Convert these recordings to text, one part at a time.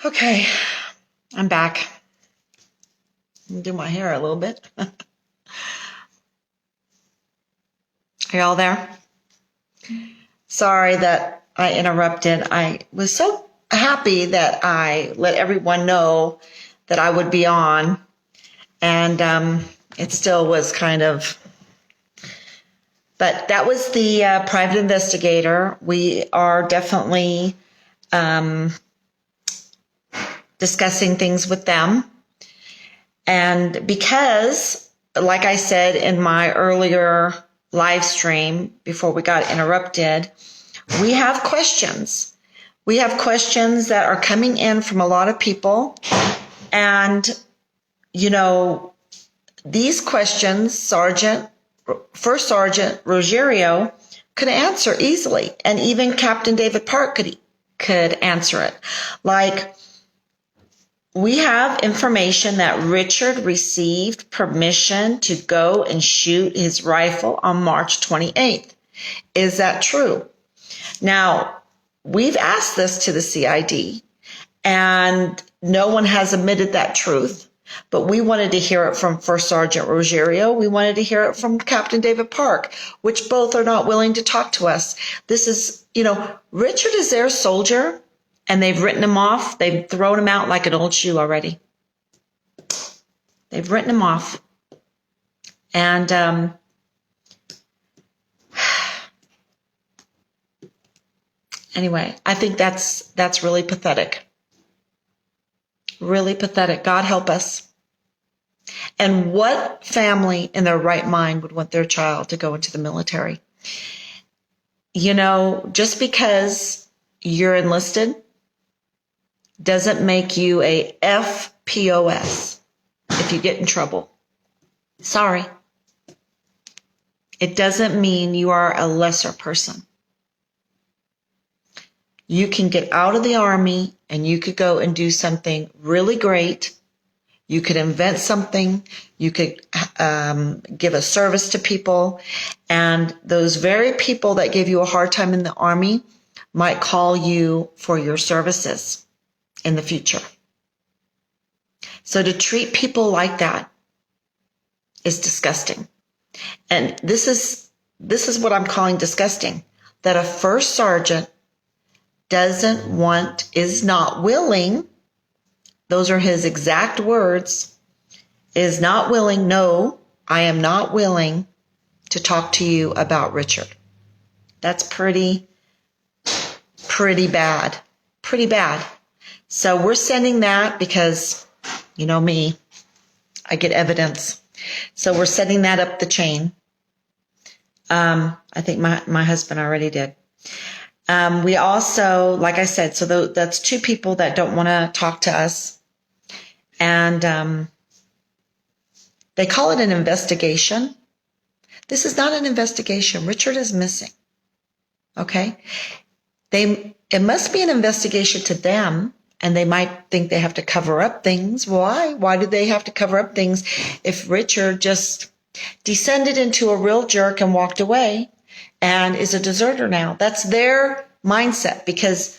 Okay, I'm back. I'm do my hair a little bit. Are y'all there? Sorry that I interrupted. I was so happy that I let everyone know that I would be on, and it still was kind of. But that was the private investigator. We are definitely discussing things with them. And because, like I said in my earlier live stream before we got interrupted, we have questions. We have questions that are coming in from a lot of people. And, you know, these questions, First Sergeant Ruggiero could answer easily. And even Captain David Park could answer it. Like, we have information that Richard received permission to go and shoot his rifle on March 28th. Is that true? Now, we've asked this to the CID, and no one has admitted that truth, but we wanted to hear it from First Sergeant Ruggiero. We wanted to hear it from Captain David Park, which both are not willing to talk to us. This is, Richard is their soldier. And they've written him off. They've thrown him out like an old shoe already. They've written him off. And anyway, I think that's really pathetic. Really pathetic. God help us. And what family in their right mind would want their child to go into the military? Just because you're enlisted doesn't make you a FPOS if you get in trouble. Sorry. It doesn't mean you are a lesser person. You can get out of the Army and you could go and do something really great. You could invent something. You could give a service to people. And those very people that gave you a hard time in the Army might call you for your services in the future. So to treat people like that is disgusting. And this is what I'm calling disgusting, that a first sergeant is not willing, those are his exact words, is not willing, no, I am not willing to talk to you about Richard. That's pretty bad. Pretty bad. So we're sending that because, you know me, I get evidence. So we're sending that up the chain. I think my husband already did. We also, like I said, so that's two people that don't want to talk to us. And they call it an investigation. This is not an investigation. Richard is missing. Okay? It must be an investigation to them. And they might think they have to cover up things. Why? Why do they have to cover up things if Richard just descended into a real jerk and walked away and is a deserter now? That's their mindset, because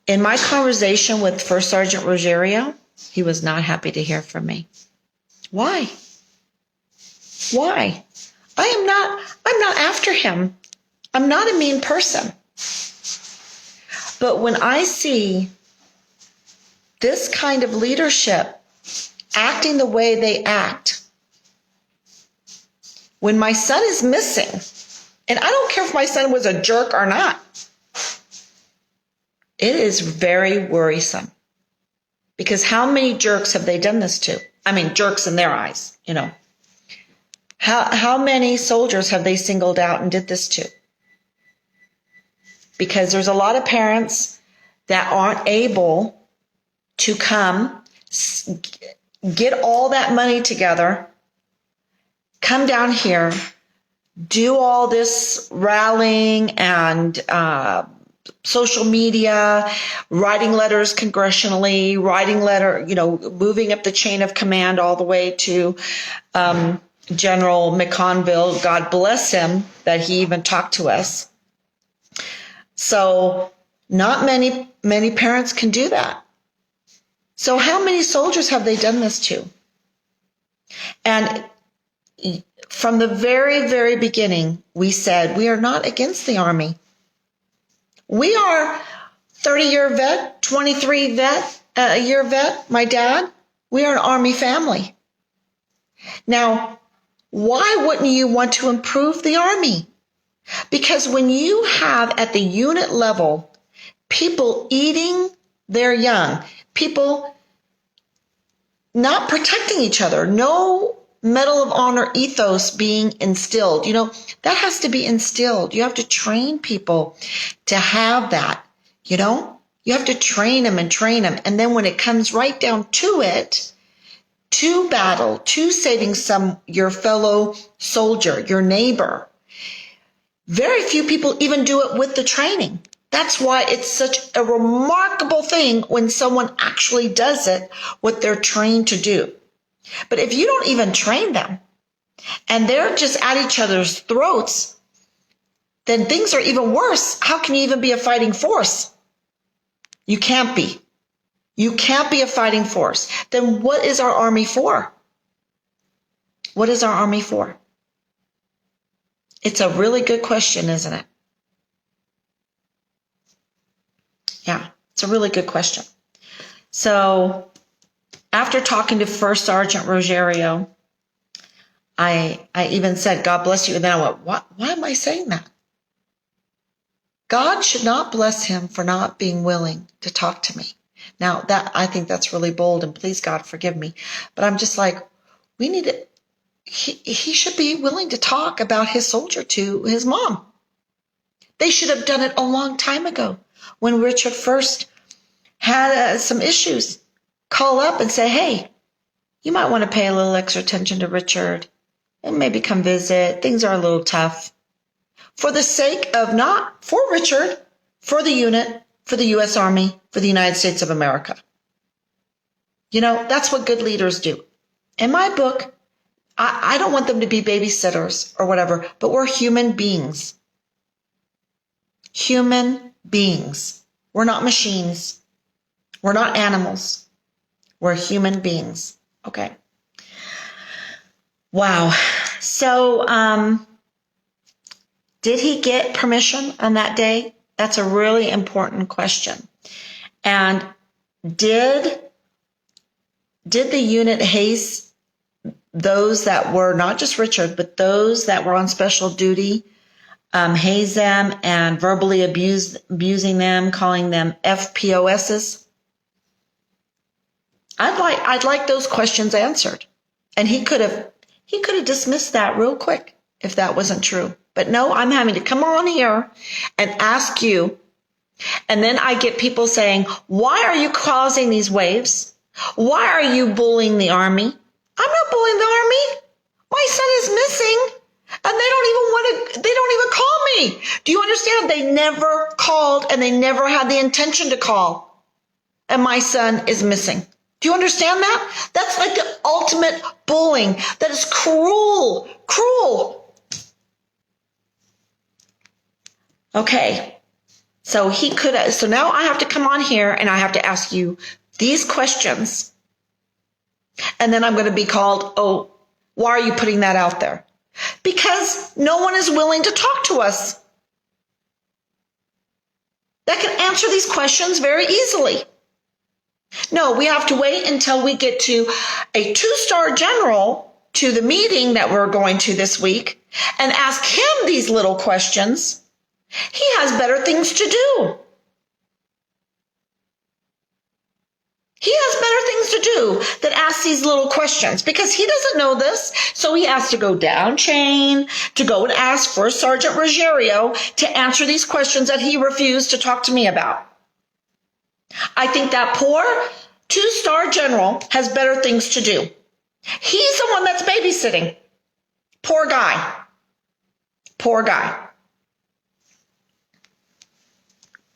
in my conversation with First Sergeant Ruggiero, he was not happy to hear from me. Why? Why? I'm not after him. I'm not a mean person. But when I see this kind of leadership acting the way they act, when my son is missing, and I don't care if my son was a jerk or not, it is very worrisome. Because how many jerks have they done this to? I mean, jerks in their eyes, How many soldiers have they singled out and did this to? Because there's a lot of parents that aren't able to come, get all that money together, come down here, do all this rallying and social media, writing letters congressionally, moving up the chain of command all the way to General McConville. God bless him that he even talked to us. So not many parents can do that. So how many soldiers have they done this to? And from the very, very beginning, we said we are not against the Army. We are 30-year vet, 23-year vet, my dad. We are an Army family. Now, why wouldn't you want to improve the Army? Because when you have at the unit level people eating their young, people not protecting each other, no Medal of Honor ethos being instilled, that has to be instilled. You have to train people to have that, you have to train them. And then when it comes right down to it, to battle, to saving your fellow soldier, your neighbor, very few people even do it with the training. That's why it's such a remarkable thing when someone actually does it, what they're trained to do. But if you don't even train them and they're just at each other's throats, then things are even worse. How can you even be a fighting force? You can't be. You can't be a fighting force. Then what is our Army for? What is our Army for? It's a really good question, isn't it? Yeah, it's a really good question. So after talking to First Sergeant Rogerio, I even said, God bless you. And then I went, why am I saying that? God should not bless him for not being willing to talk to me. Now, I think that's really bold, and please, God, forgive me. But I'm just like, he should be willing to talk about his soldier to his mom. They should have done it a long time ago when Richard first had some issues. Call up and say, hey, you might want to pay a little extra attention to Richard and maybe come visit. Things are a little tough. For the sake of not for Richard, for the unit, for the U.S. Army, for the United States of America. That's what good leaders do. In my book, I don't want them to be babysitters or whatever, but we're human beings. Human beings. We're not machines. We're not animals. We're human beings. Okay. Wow. So, did he get permission on that day? That's a really important question. And did the unit haze those that were not just Richard, but those that were on special duty, haze them and verbally abusing them, calling them FPOSs? I'd like those questions answered. And he could have dismissed that real quick if that wasn't true. But no, I'm having to come on here and ask you. And then I get people saying, why are you causing these waves? Why are you bullying the Army? I'm not bullying the Army. My son is missing and they don't even call me. Do you understand? They never called and they never had the intention to call. And my son is missing. Do you understand that? That's like the ultimate bullying. That is cruel. Okay. So now I have to come on here and I have to ask you these questions. And then I'm going to be called, oh, why are you putting that out there? Because no one is willing to talk to us that can answer these questions very easily. No, we have to wait until we get to a 2-star general to the meeting that we're going to this week and ask him these little questions. He has better things to do. He has better things to do than ask these little questions because he doesn't know this. So he has to go down chain to go and ask First Sergeant Rogerio to answer these questions that he refused to talk to me about. I think that poor 2-star general has better things to do. He's the one that's babysitting. Poor guy. Poor guy.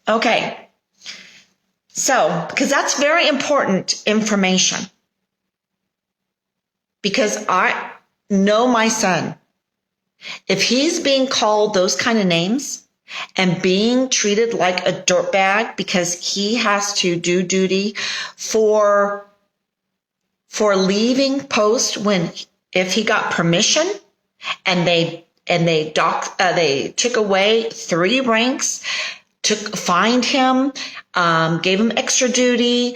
Okay. So, because that's very important information. Because I know my son. If he's being called those kind of names, and being treated like a dirtbag because he has to do duty for leaving post when, if he got permission and they took away 3 ranks, fined him, gave him extra duty,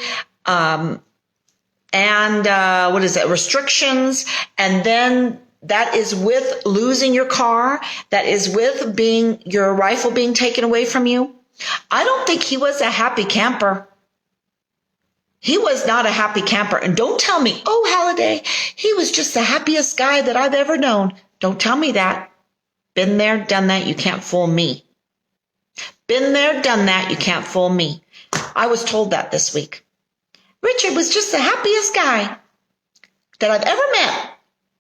restrictions, and then that is with losing your car, that is with your rifle being taken away from you. I don't think he was a happy camper. He was not a happy camper. And don't tell me, oh, Halliday, he was just the happiest guy that I've ever known. Don't tell me that. Been there, done that. You can't fool me. Been there, done that. You can't fool me. I was told that this week. Richard was just the happiest guy that I've ever met,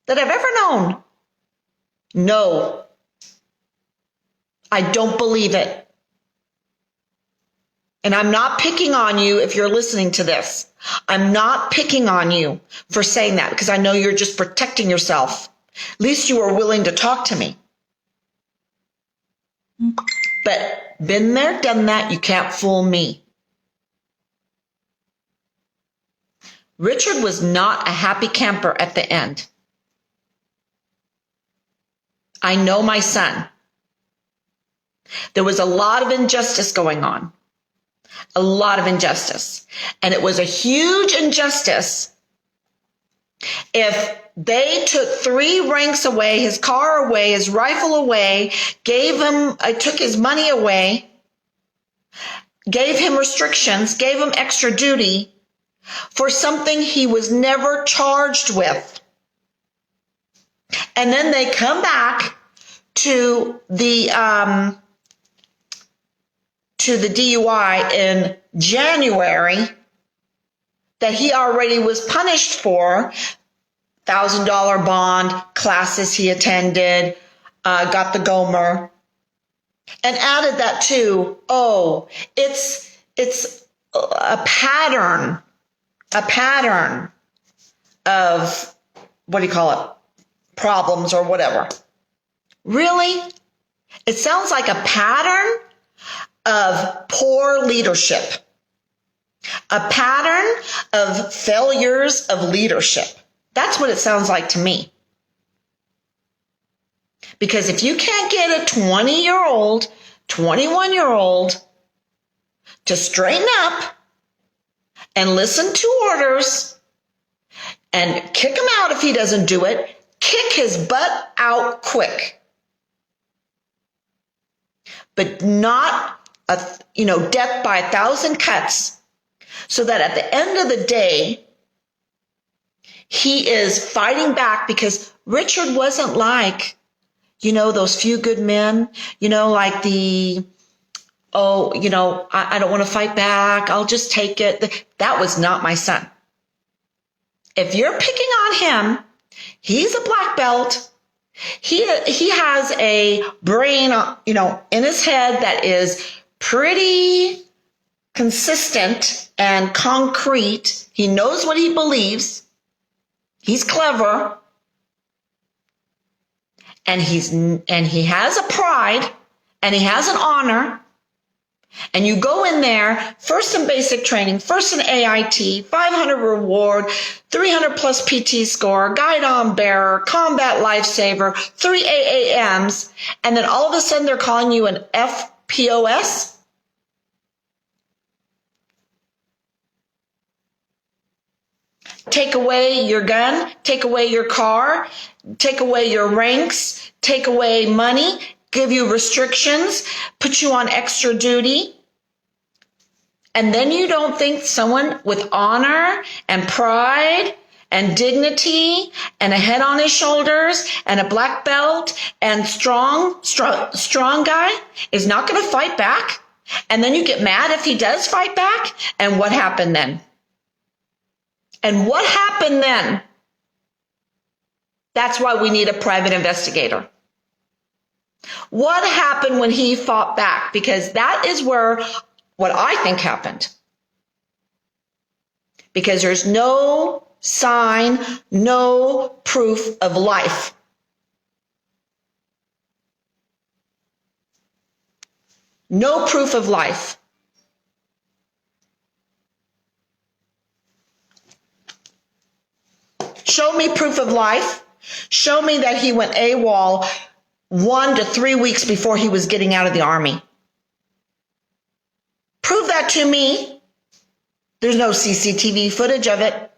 that I've ever known. No, I don't believe it. And I'm not picking on you if you're listening to this. I'm not picking on you for saying that because I know you're just protecting yourself. At least you are willing to talk to me. But been there, done that. You can't fool me. Richard was not a happy camper at the end. I know my son. There was a lot of injustice going on. A lot of injustice. And it was a huge injustice if they took 3 ranks away, his car away, his rifle away, took his money away, gave him restrictions, gave him extra duty for something he was never charged with. And then they come back to the DUI in January that he already was punished for, $1,000 bond, classes he attended, got the Gomer, and added that to, it's a pattern of, problems or whatever. Really? It sounds like a pattern of poor leadership, a pattern of failures of leadership. That's what it sounds like to me. Because if you can't get a 20-year-old, 21-year-old to straighten up and listen to orders and kick him out if he doesn't do it, kick his butt out quick. But not death by 1,000 cuts, so that at the end of the day, he is fighting back, because Richard wasn't like, those few good men, like I don't want to fight back. I'll just take it. That was not my son. If you're picking on him, he's a black belt. He has a brain, in his head that is pretty consistent and concrete. He knows what he believes. He's clever. And he has a pride, and he has an honor. And you go in there, first in basic training, first in AIT, 500 reward, 300 plus PT score, guidon bearer, combat lifesaver, 3 AAMs, and then all of a sudden they're calling you an FPOS? Take away your gun, take away your car, take away your ranks, take away money, give you restrictions, put you on extra duty. And then you don't think someone with honor and pride and dignity and a head on his shoulders and a black belt and strong guy is not going to fight back? And then you get mad if he does fight back? And what happened then? And what happened then? That's why we need a private investigator. What happened when he fought back? Because that is what I think happened. Because there's no sign, no proof of life. No proof of life. Show me proof of life. Show me that he went AWOL 1 to 3 weeks before he was getting out of the Army. Prove that to me. There's no CCTV footage of it.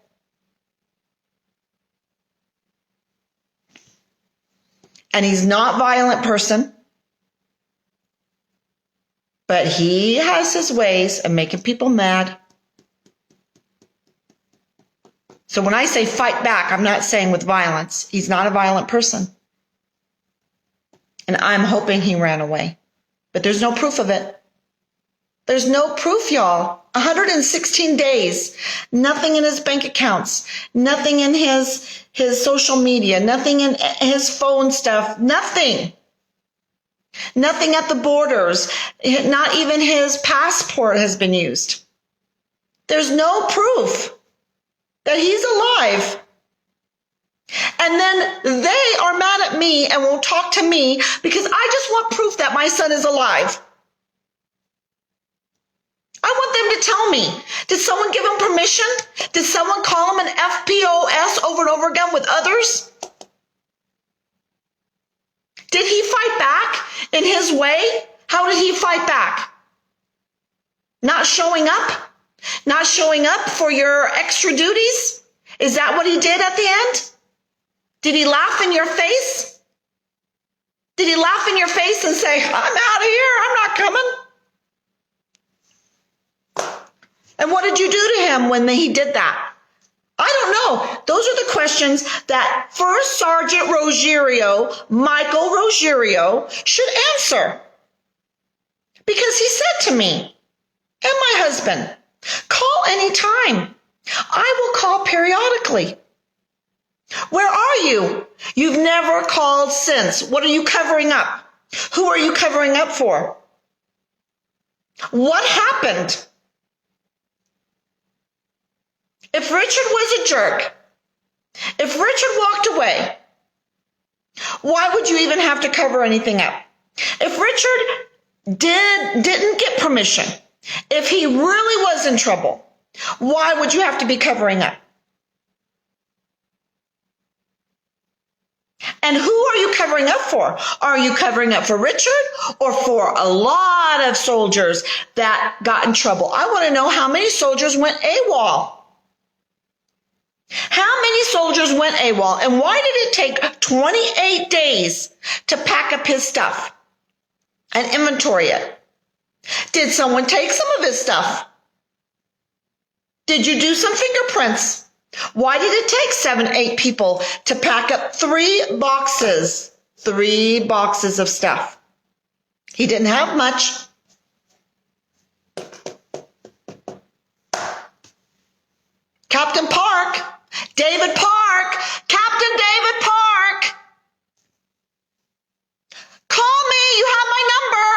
And he's not a violent person. But he has his ways of making people mad. So when I say fight back, I'm not saying with violence. He's not a violent person. And I'm hoping he ran away. But there's no proof of it. There's no proof, y'all. 116 days. Nothing in his bank accounts. Nothing in his social media. Nothing in his phone stuff. Nothing. Nothing at the borders. Not even his passport has been used. There's no proof that he's alive. And then they are mad at me and won't talk to me because I just want proof that my son is alive. I want them to tell me. Did someone give him permission? Did someone call him an FPOS over and over again with others? Did he fight back in his way? How did he fight back? Not showing up? Not showing up for your extra duties? Is that what he did at the end? Did he laugh in your face? Did he laugh in your face and say, I'm out of here, I'm not coming? And what did you do to him when he did that? I don't know. Those are the questions that First Sergeant Ruggiero, Michael Ruggiero, should answer. Because he said to me and my husband, call anytime. I will call periodically. Where are you? You've never called since. What are you covering up? Who are you covering up for? What happened? If Richard was a jerk, if Richard walked away, why would you even have to cover anything up? If Richard didn't get permission, if he really was in trouble, why would you have to be covering up? And who are you covering up for? Are you covering up for Richard or for a lot of soldiers that got in trouble? I want to know how many soldiers went AWOL. How many soldiers went AWOL, and why did it take 28 days to pack up his stuff and inventory it? Did someone take some of his stuff? Did you do some fingerprints? Why did it take 7, 8 people to pack up 3 boxes of stuff? He didn't have much. Captain Park, David Park, Captain David Park. Call me, you have my number.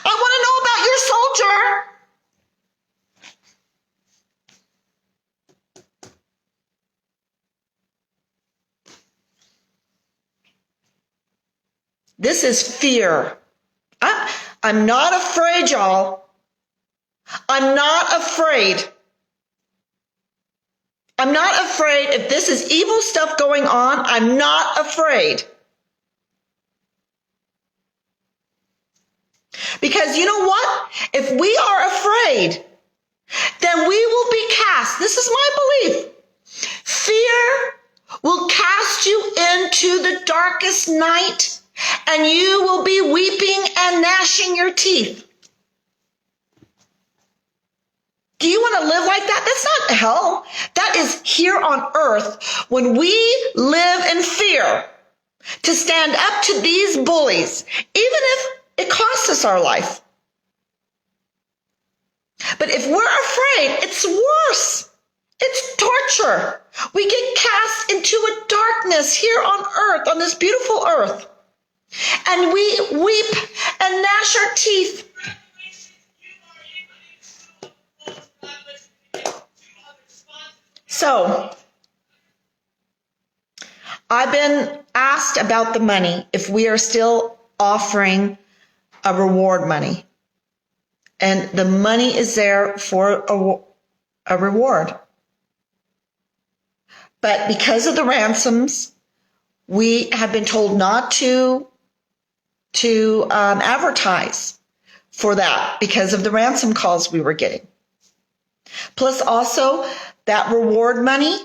I want to know about your soldier. This is fear. I'm not afraid, y'all. I'm not afraid. I'm not afraid. If this is evil stuff going on, I'm not afraid. Because you know what? If we are afraid, then we will be cast. This is my belief. Fear will cast you into the darkest night, and you will be weeping and gnashing your teeth. Do you want to live like that? That's not hell. That is here on earth when we live in fear to stand up to these bullies, even if it costs us our life. But if we're afraid, it's worse. It's torture. We get cast into a darkness here on earth, on this beautiful earth. And we weep and gnash our teeth. So, I've been asked about the money, if we are still offering a reward money. And the money is there for a reward. But because of the ransoms, we have been told not to advertise for that because of the ransom calls we were getting. Plus also that reward money,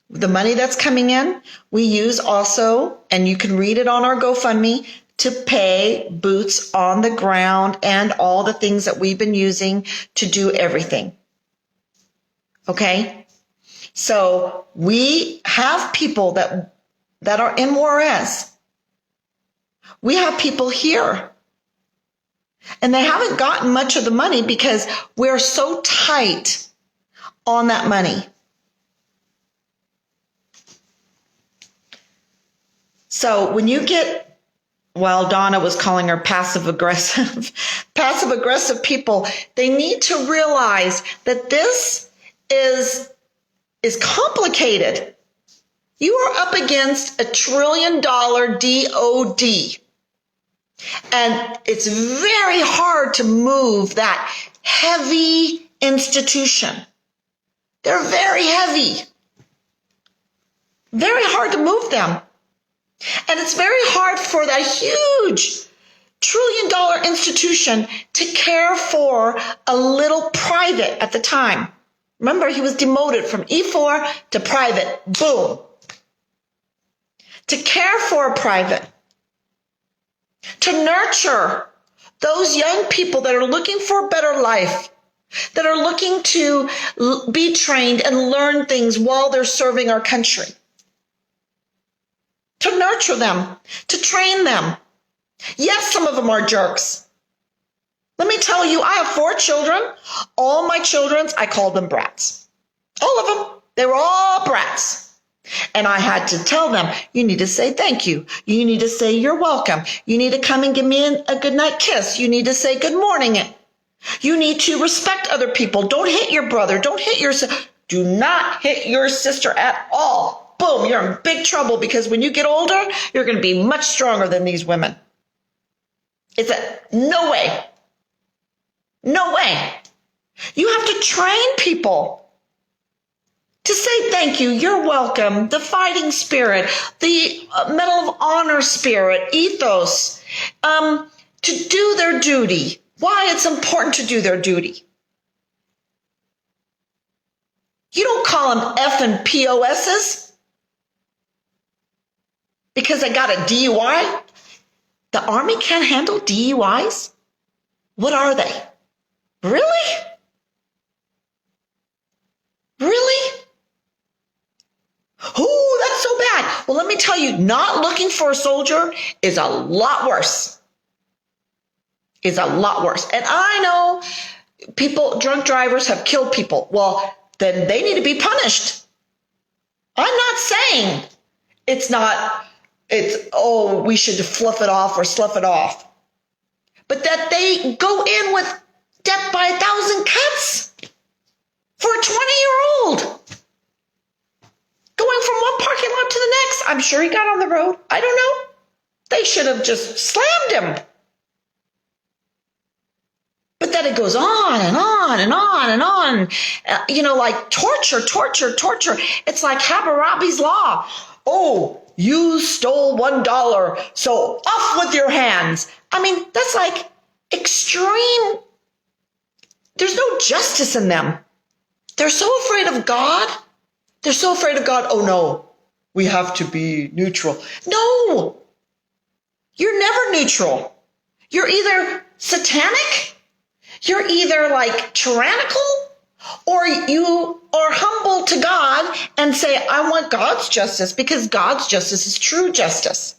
the money that's coming in, we use also, and you can read it on our GoFundMe, to pay boots on the ground and all the things that we've been using to do everything. Okay? So we have people that are in Juarez. We have people here. And they haven't gotten much of the money because we're so tight on that money. So when you get, well, Donna was calling her passive aggressive people, they need to realize that this is complicated. You are up against $1 trillion DOD. And it's very hard to move that heavy institution. They're very heavy. Very hard to move them. And it's very hard for that huge $1 trillion institution to care for a little private at the time. Remember, he was demoted from E4 to private. Boom. To care for a private. To nurture those young people that are looking for a better life, that are looking to be trained and learn things while they're serving our country. To nurture them, to train them. Yes, some of them are jerks. Let me tell you, I have 4 children. All my children, I called them brats. All of them. They were all brats. And I had to tell them, you need to say thank you. You need to say you're welcome. You need to come and give me a good night kiss. You need to say good morning. You need to respect other people. Don't hit your brother. Don't hit your sister. Do not hit your sister at all. Boom, you're in big trouble because when you get older, you're going to be much stronger than these women. No way. No way. You have to train people to say thank you, you're welcome, the fighting spirit, the Medal of Honor spirit, ethos, to do their duty. Why it's important to do their duty. You don't call them F and POSs because they got a DUI. The Army can't handle DUIs? What are they? Really? Really? Oh, that's so bad. Well, let me tell you, not looking for a soldier is a lot worse. Is a lot worse. And I know drunk drivers have killed people. Well, then they need to be punished. I'm not saying we should fluff it off or slough it off. But that they go in with death by 1,000 cuts for a 20-year-old. Going from one parking lot to the next. I'm sure he got on the road. I don't know. They should have just slammed him. But then it goes on and on and on and on. Like torture. It's like Hammurabi's Law. Oh, you stole $1, so off with your hands. I mean, that's like extreme. There's no justice in them. They're so afraid of God. They're so afraid of God. Oh, no, we have to be neutral. No, you're never neutral. You're either satanic, you're either like tyrannical, or you are humble to God and say, I want God's justice because God's justice is true justice.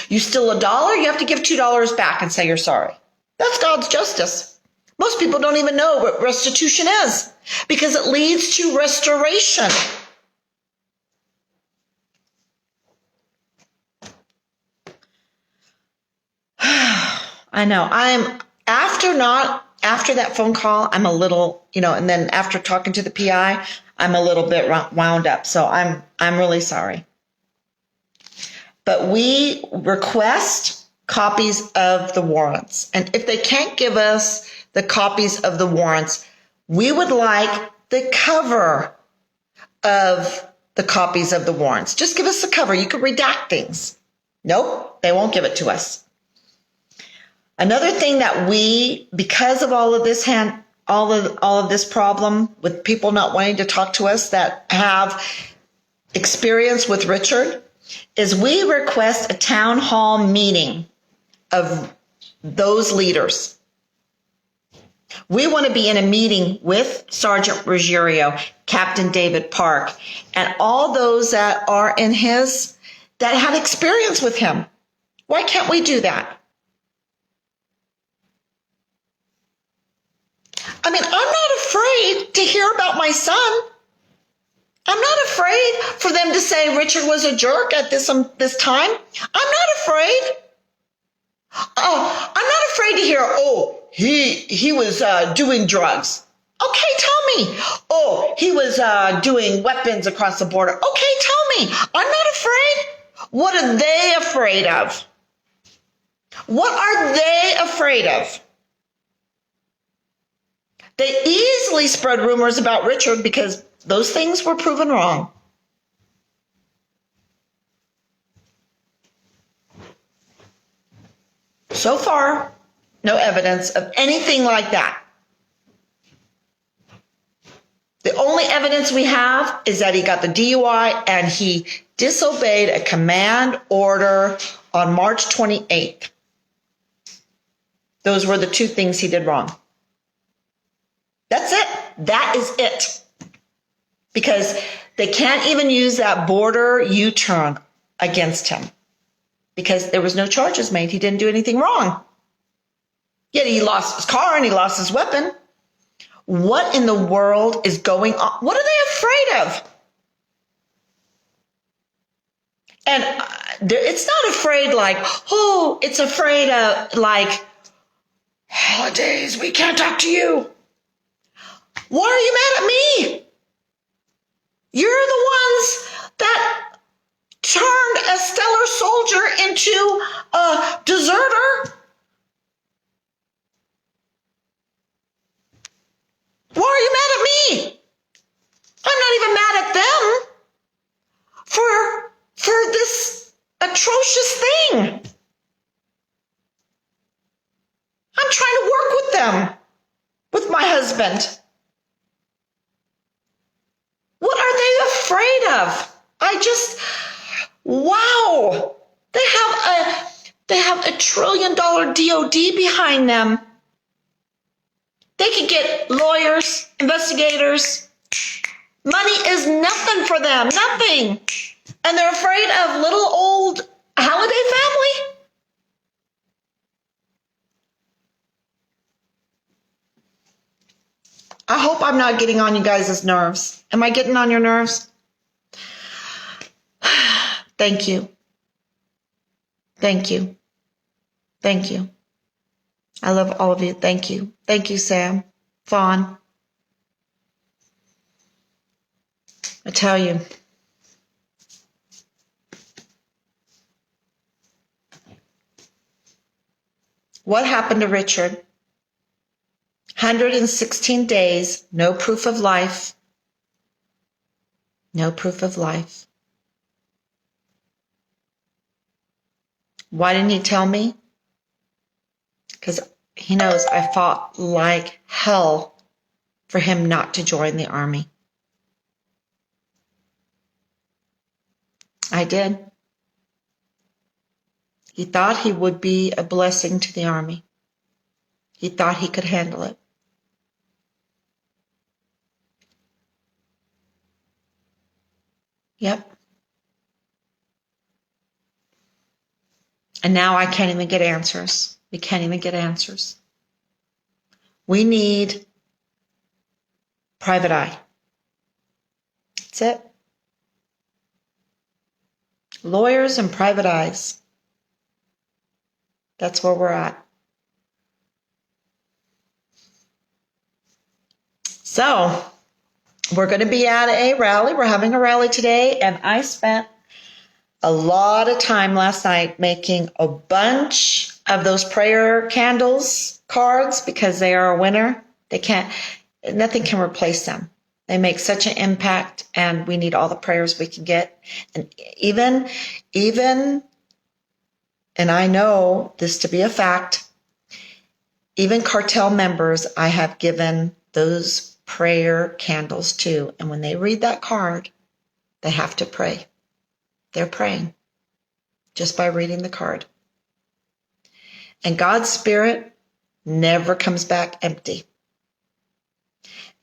You steal $1, you have to give $2 back and say you're sorry. That's God's justice. Most people don't even know what restitution is because it leads to restoration. I know. After that phone call, I'm a little, and then after talking to the PI, I'm a little bit wound up. So I'm really sorry. But we request copies of the warrants. And if they can't give us the copies of the warrants, we would like the cover of the copies of the warrants. Just give us the cover. You could redact things. Nope, they won't give it to us. Another thing that we, because of all of this all of this problem with people not wanting to talk to us that have experience with Richard, is we request a town hall meeting of those leaders. We want to be in a meeting with Sergeant Ruggiero, Captain David Park, and all those that are in that had experience with him. Why can't we do that? I mean, I'm not afraid to hear about my son. I'm not afraid for them to say Richard was a jerk at this time. I'm not afraid. I'm not afraid to hear, he was doing drugs. Okay, tell me. He was doing weapons across the border. Okay, tell me. I'm not afraid. What are they afraid of? What are they afraid of? They easily spread rumors about Richard because those things were proven wrong. So far, no evidence of anything like that. The only evidence we have is that he got the DUI and he disobeyed a command order on March 28th. Those were the two things he did wrong. That's it. That is it. Because they can't even use that border U-turn against him because there was no charges made. He didn't do anything wrong. Yet he lost his car and he lost his weapon. What in the world is going on? What are they afraid of? And it's not afraid like, it's afraid of like, holidays, we can't talk to you. Why are you mad at me? You're the ones that turned a stellar soldier into a deserter. Why are you mad at me? I'm not even mad at them for this atrocious thing. I'm trying to work with them, with my husband. What are they afraid of? Wow. They have a $1 trillion DOD behind them. They could get lawyers, investigators. Money is nothing for them, nothing. And they're afraid of little old Halliday family? I hope I'm not getting on you guys' nerves. Am I getting on your nerves? Thank you. Thank you. Thank you. I love all of you. Thank you. Thank you, Sam. Fawn. I tell you. What happened to Richard? 116 days, no proof of life. No proof of life. Why didn't he tell me? Because he knows I fought like hell for him not to join the Army. I did. He thought he would be a blessing to the Army. He thought he could handle it. Yep. And now I can't even get answers. We can't even get answers. We need private eye. That's it. Lawyers and private eyes. That's where we're at. So, we're going to be at a rally. We're having a rally today, and I spent a lot of time last night making a bunch of those prayer candles cards because they are a winner. Nothing can replace them. They make such an impact, and we need all the prayers we can get. And even, and I know this to be a fact, even cartel members, I have given those prayer candles to. And when they read that card, they have to pray. They're praying just by reading the card. And God's Spirit never comes back empty.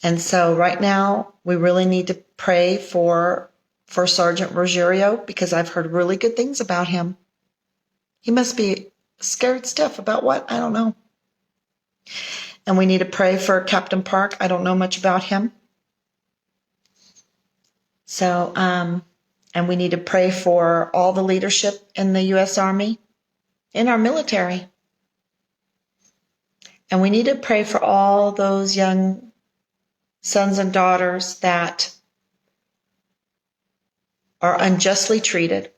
And so right now, we really need to pray for Sergeant Ruggiero, because I've heard really good things about him. He must be scared stiff about what? I don't know. And we need to pray for Captain Park. I don't know much about him. So, and we need to pray for all the leadership in the U.S. Army, in our military. And we need to pray for all those young sons and daughters that are unjustly treated.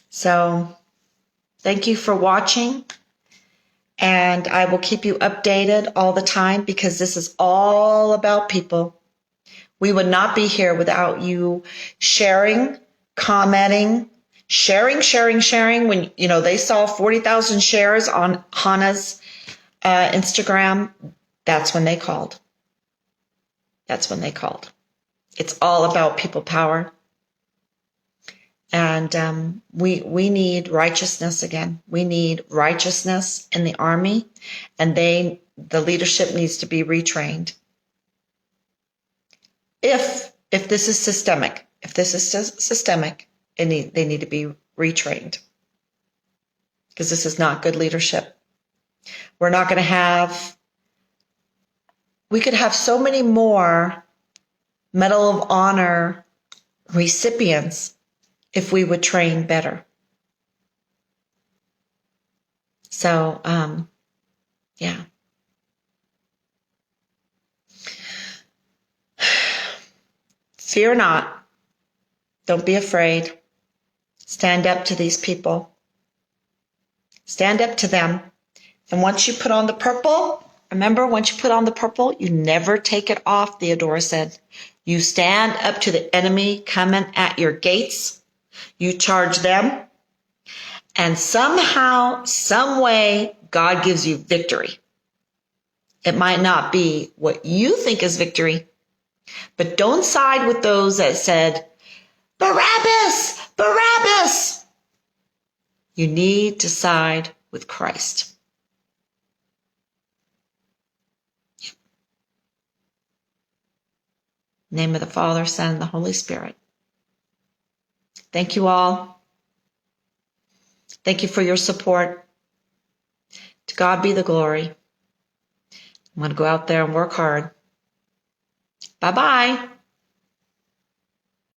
So, thank you for watching. And I will keep you updated all the time, because this is all about people. We would not be here without you sharing, commenting, sharing. When, they saw 40,000 shares on Hannah's Instagram, that's when they called. It's all about people power. And we need righteousness again. We need righteousness in the Army, and the leadership needs to be retrained. If this is systemic, they need to be retrained, because this is not good leadership. We're not going to have. We could have so many more Medal of Honor recipients if we would train better. So, yeah. Fear not. Don't be afraid. Stand up to these people. Stand up to them. And once you put on the purple, remember, once you put on the purple, you never take it off, Theodora said. You stand up to the enemy coming at your gates. You charge them, and somehow, some way, God gives you victory. It might not be what you think is victory, but don't side with those that said, Barabbas, Barabbas. You need to side with Christ. In the name of the Father, Son, and the Holy Spirit. Thank you all. Thank you for your support. To God be the glory. I'm going to go out there and work hard. Bye-bye.